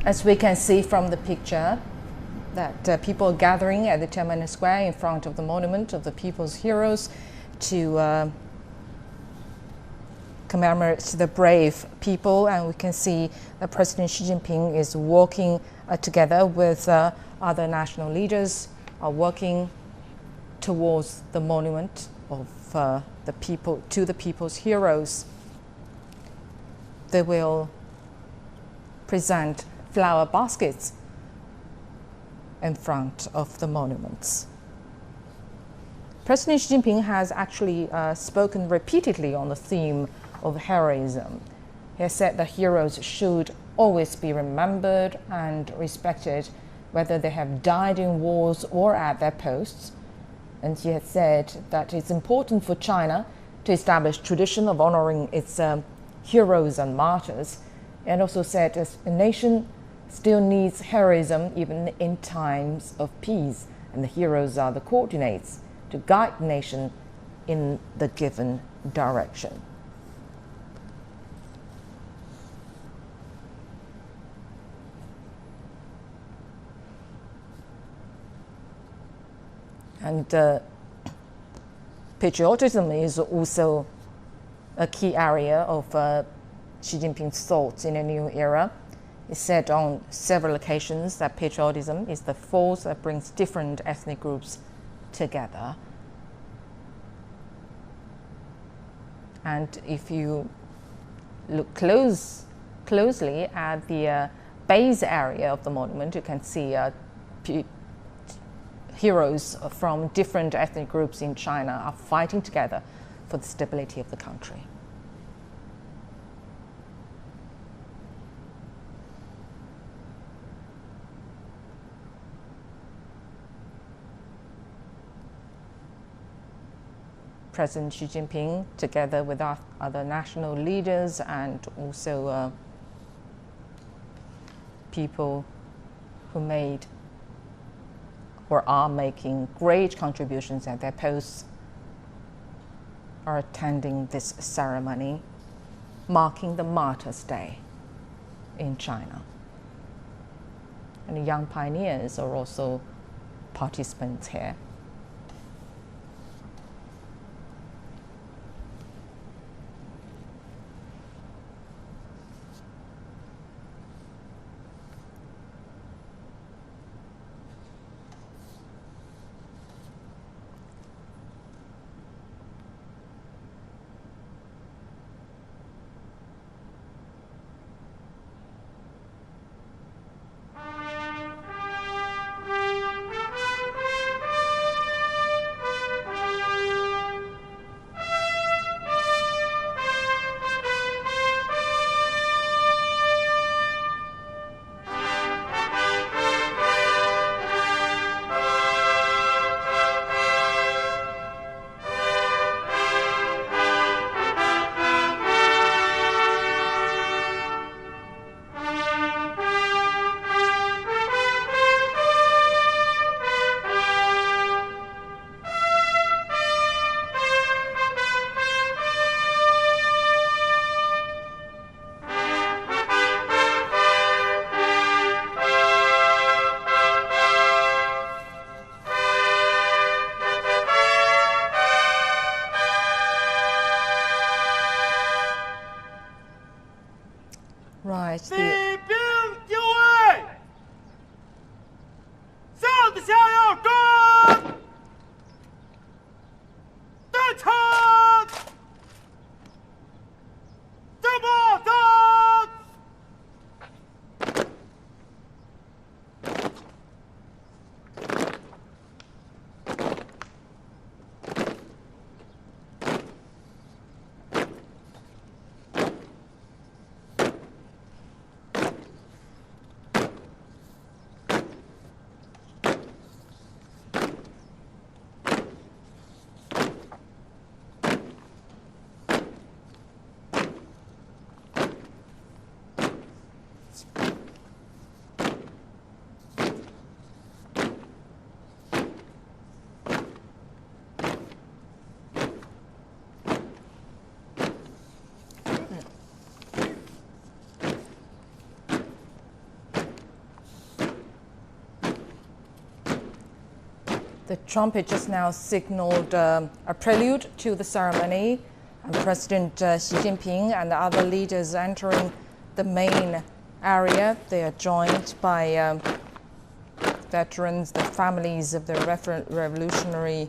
As we can see from the picture, that people are gathering at the Tiananmen Square in front of the monument of the people's heroes to commemorate the brave people, and we can see that President Xi Jinping is walking together with other national leaders, walking towards the monument of the people, to the people's heroes. They will present flower baskets in front of the monuments. President Xi Jinping has actually spoken repeatedly on the theme of heroism. He has said that heroes should always be remembered and respected, whether they have died in wars or at their posts. And he has said that it's important for China to establish tradition of honoring its heroes and martyrs, and also said that a nation still needs heroism even in times of peace, and the heroes are the coordinates to guide the nation in the given direction. And patriotism is also a key area of Xi Jinping's thoughts in a new era. He said on several occasions that patriotism is the force that brings different ethnic groups together. And if you look closely at the base area of the monument, you can see heroes from different ethnic groups in China are fighting together for the stability of the country. President Xi Jinping, together with other national leaders and also people who made or are making great contributions at their posts, are attending this ceremony, marking the Martyrs' Day in China. And young pioneers are also participants here. The trumpet just now signaled a prelude to the ceremony, and President Xi Jinping and the other leaders entering the main area. They are joined by veterans, the families of the revolutionary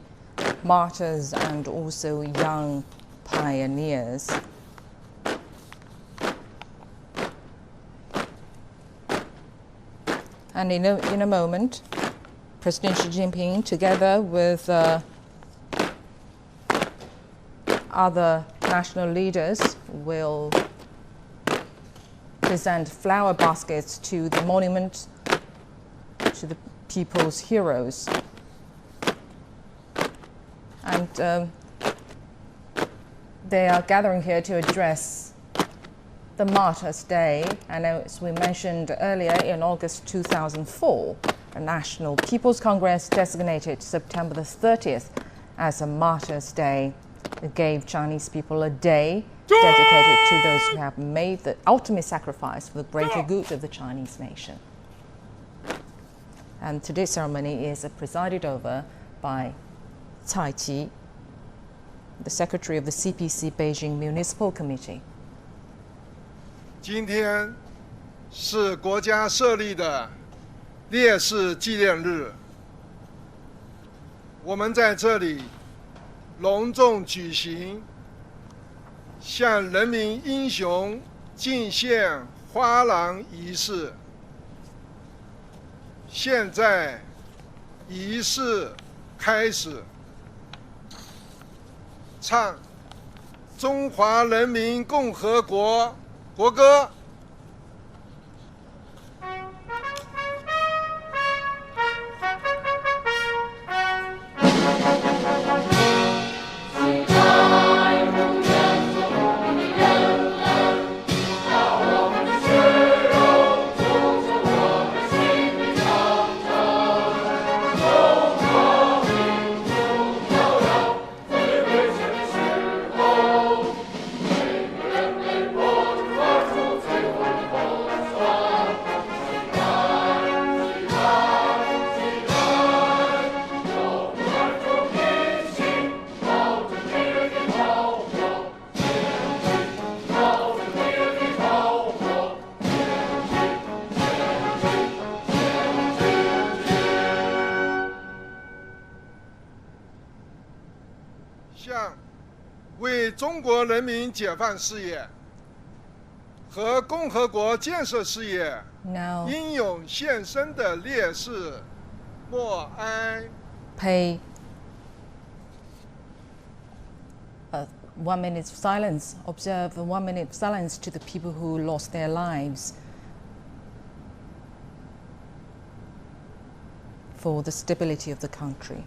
martyrs, and also young pioneers. And in a moment, President Xi Jinping, together with other national leaders, will present flower baskets to the monument to the people's heroes. And they are gathering here to address the Martyrs' Day. And as we mentioned earlier, in August 2004, the National People's Congress designated September the 30th as a Martyrs' Day. It gave Chinese people a day dedicated to those who have made the ultimate sacrifice for the greater good of the Chinese nation. And today's ceremony is presided over by Cai Qi, the Secretary of the CPC Beijing Municipal Committee. 今天是国家设立的烈士纪念日，我们在这里隆重举行向人民英雄敬献花篮仪式。现在仪式开始，唱中华人民共和国国歌。向为中国人民解放事业和共和国建设事业英勇献身的烈士默哀。Pay 1 minute silence. Observe 1 minute silence to the people who lost their lives for the stability of the country.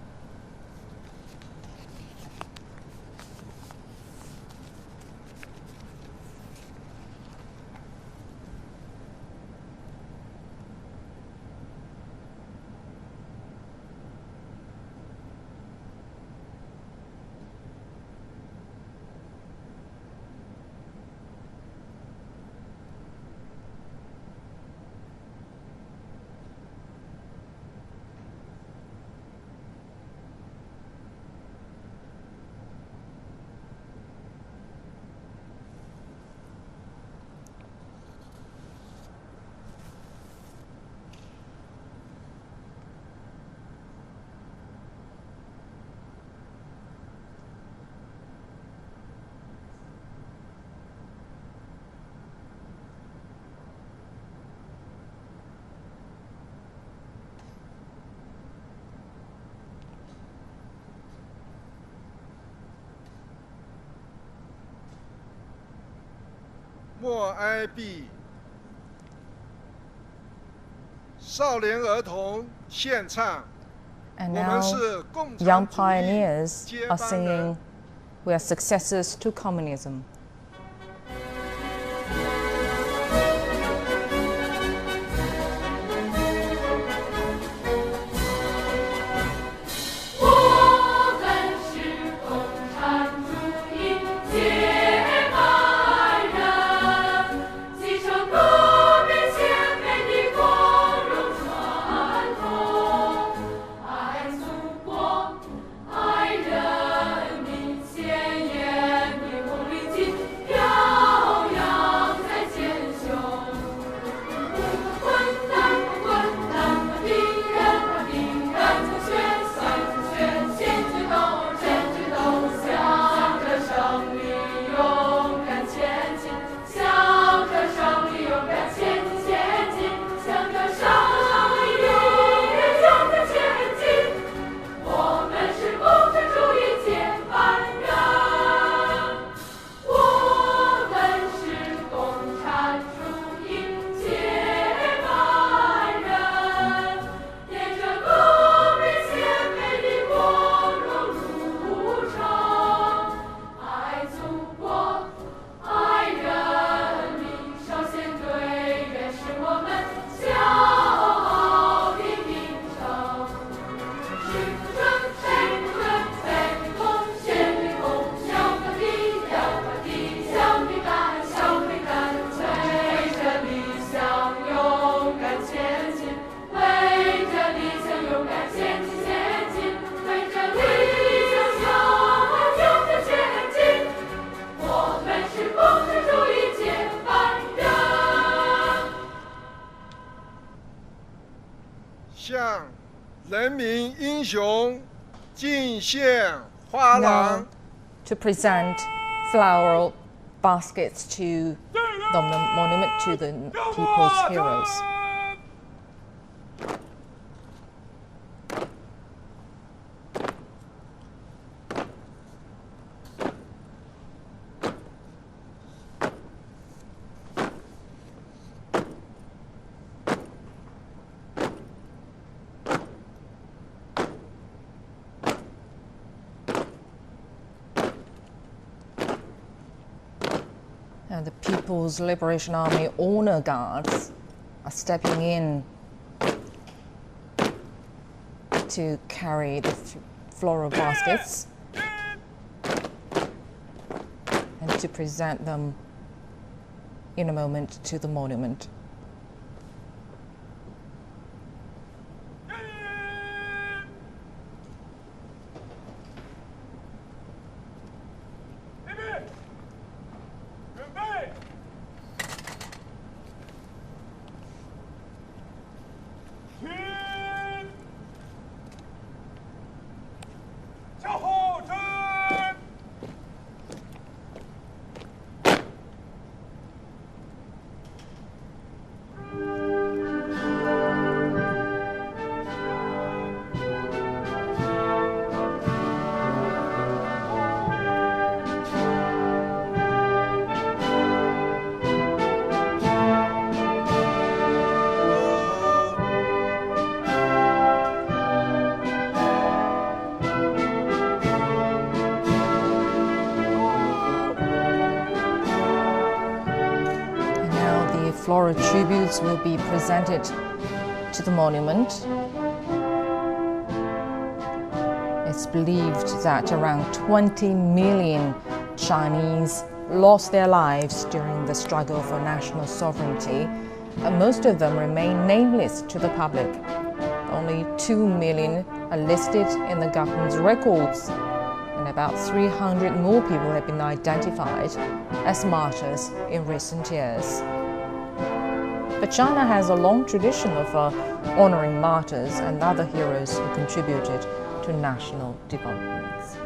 默哀毕，少年儿童献唱。 And now young pioneers are singing, "We are successors to communism." 向人民英雄敬献花篮。 To present floral baskets to the monument to the people's heroes. And the People's Liberation Army honor guards are stepping in to carry the floral baskets and to present them in a moment to the monument. Floral tributes will be presented to the monument. It's believed that around 20 million Chinese lost their lives during the struggle for national sovereignty, and most of them remain nameless to the public. Only 2 million are listed in the government's records, and about 300 more people have been identified as martyrs in recent years. But China has a long tradition of honoring martyrs and other heroes who contributed to national developments.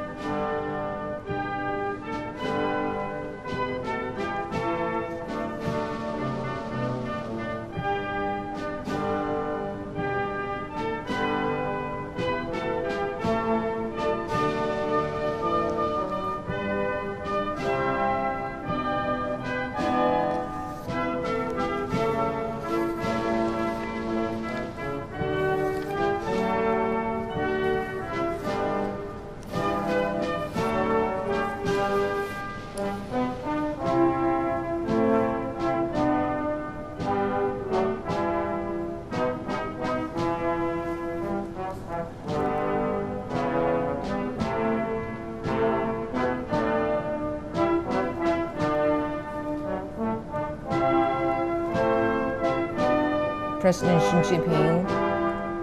President Xi Jinping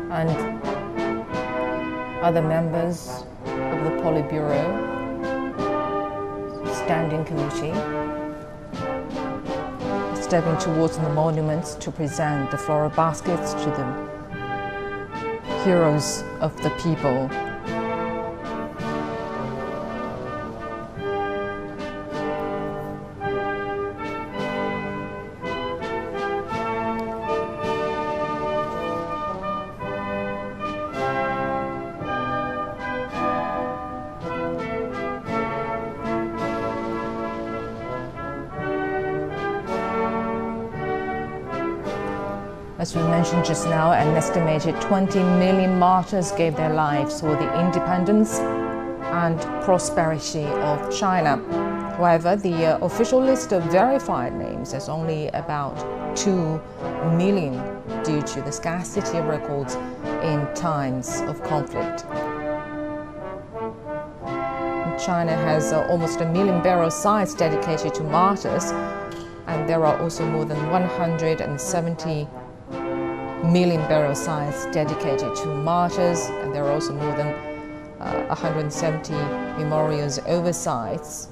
and other members of the Politburo Standing Committee stepping towards the monuments to present the floral baskets to the heroes of the people. As we mentioned just now, an estimated 20 million martyrs gave their lives for the independence and prosperity of China. However, the official list of verified names is only about 2 million due to the scarcity of records in times of conflict. China has almost 1 million burial sites dedicated to martyrs, and there are also more than 170 million burial sites dedicated to martyrs, and there are also more than 170 memorials overseas.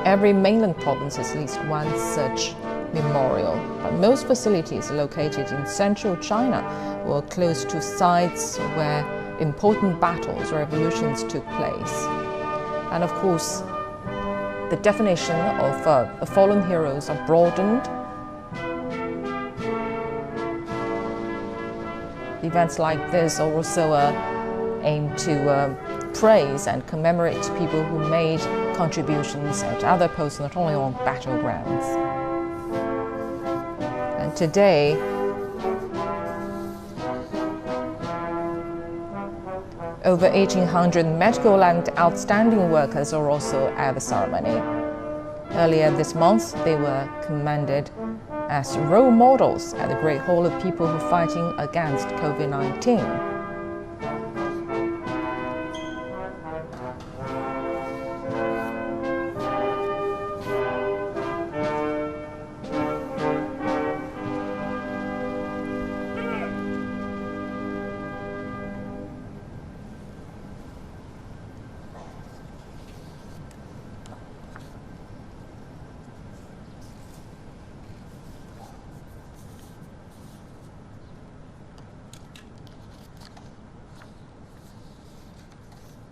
Every mainland province has at least one such memorial, but most facilities located in central China were close to sites where important battles or revolutions took place. And of course, the definition of fallen heroes are broadened. Events like this also aim to praise and commemorate people who made contributions at other posts, not only on battlegrounds. And today, over 1,800 medical and outstanding workers are also at the ceremony. Earlier this month, they were commended as role models at the Great Hall of people who are fighting against COVID-19.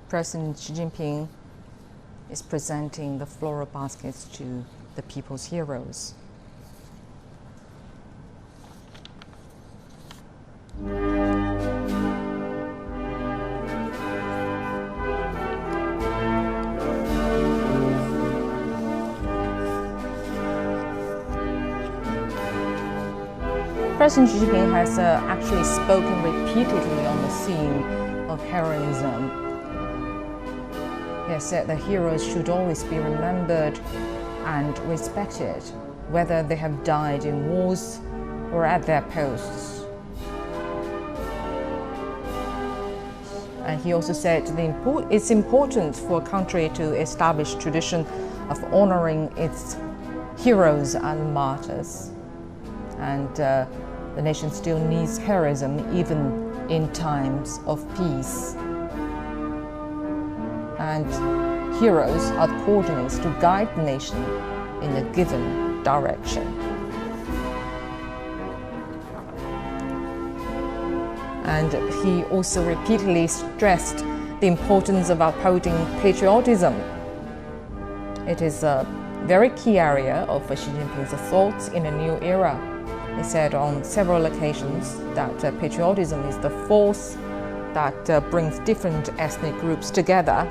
President Xi Jinping is presenting the floral baskets to the people's heroes. President Xi Jinping has actually spoken repeatedly on the theme of heroism. He has said that heroes should always be remembered and respected, whether they have died in wars or at their posts. And he also said it's important for a country to establish tradition of honoring its heroes and martyrs. And the nation still needs heroism even in times of peace. And heroes are the coordinates to guide the nation in a given direction. And he also repeatedly stressed the importance of upholding patriotism. It is a very key area of Xi Jinping's thoughts in a new era. He said on several occasions that patriotism is the force that brings different ethnic groups together.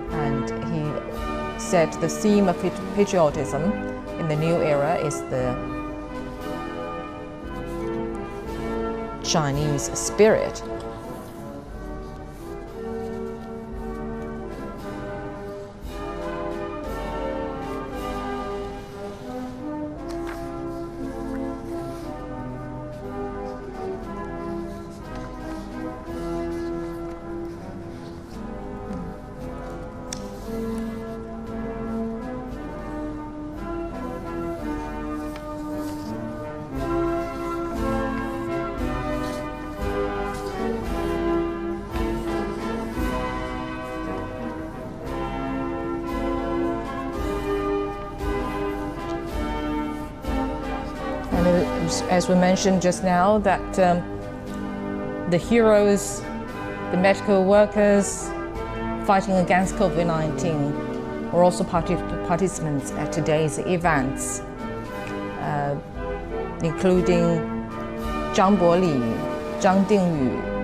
And he said the theme of patriotism in the new era is the Chinese spirit. As we mentioned just now, that the heroes, the medical workers fighting against COVID-19 were also participants at today's events, including Zhang Boli, Zhang Dingyu,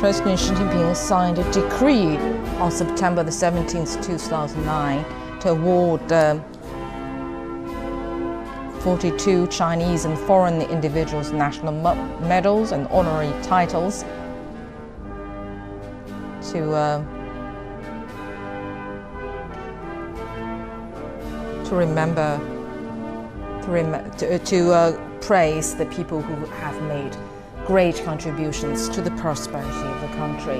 President Xi Jinping signed a decree on September the 17th, 2009 to award 42 Chinese and foreign individuals national medals and honorary titles to remember, to praise the people who have made great contributions to the prosperity of the country.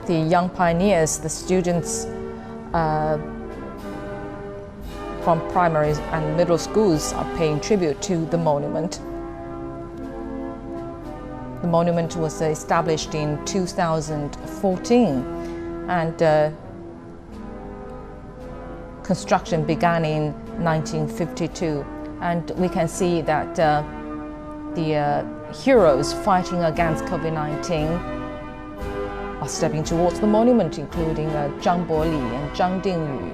The young pioneers, the students from primary and middle schools are paying tribute to the monument. The monument was established in 2014 and construction began in 1952. And we can see that the heroes fighting against COVID-19 are stepping towards the monument, including Zhang Boli and Zhang Dingyu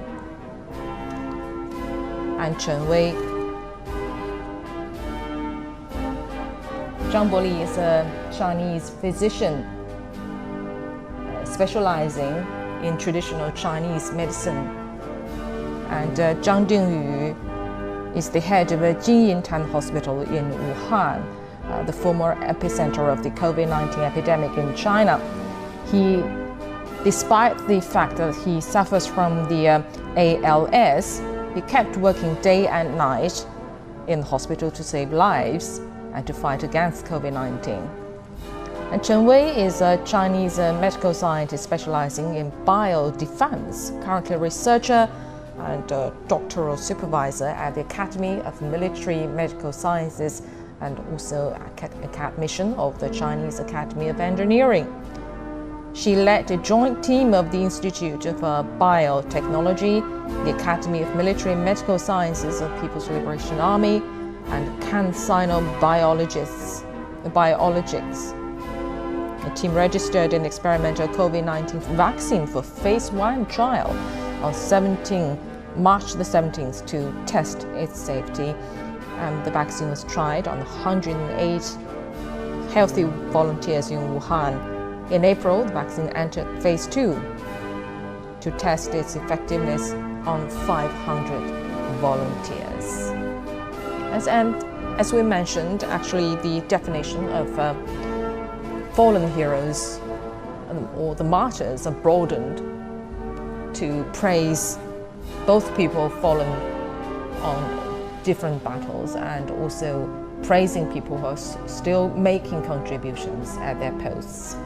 and Chen Wei. Zhang Boli is a Chinese physician specializing in traditional Chinese medicine. And Zhang Dingyu is the head of a Jinyintan Hospital in Wuhan, the former epicenter of the COVID-19 epidemic in China. He, despite the fact that he suffers from the ALS, he kept working day and night in the hospital to save lives and to fight against COVID-19. And Chen Wei is a Chinese medical scientist specializing in biodefense, currently a researcher and doctoral supervisor at the Academy of Military Medical Sciences and also academician of the Chinese Academy of Engineering. She led a joint team of the Institute of Biotechnology, the Academy of Military Medical Sciences of People's Liberation Army, and CanSino Biologics. The team registered an experimental COVID-19 vaccine for phase 1 trial on March the 17th to test its safety. And the vaccine was tried on 108 healthy volunteers in Wuhan. In April, the vaccine entered phase 2 to test its effectiveness on 500 volunteers. As we mentioned, actually the definition of fallen heroes or the martyrs are broadened to praise both people fallen on different battles and also praising people who are still making contributions at their posts.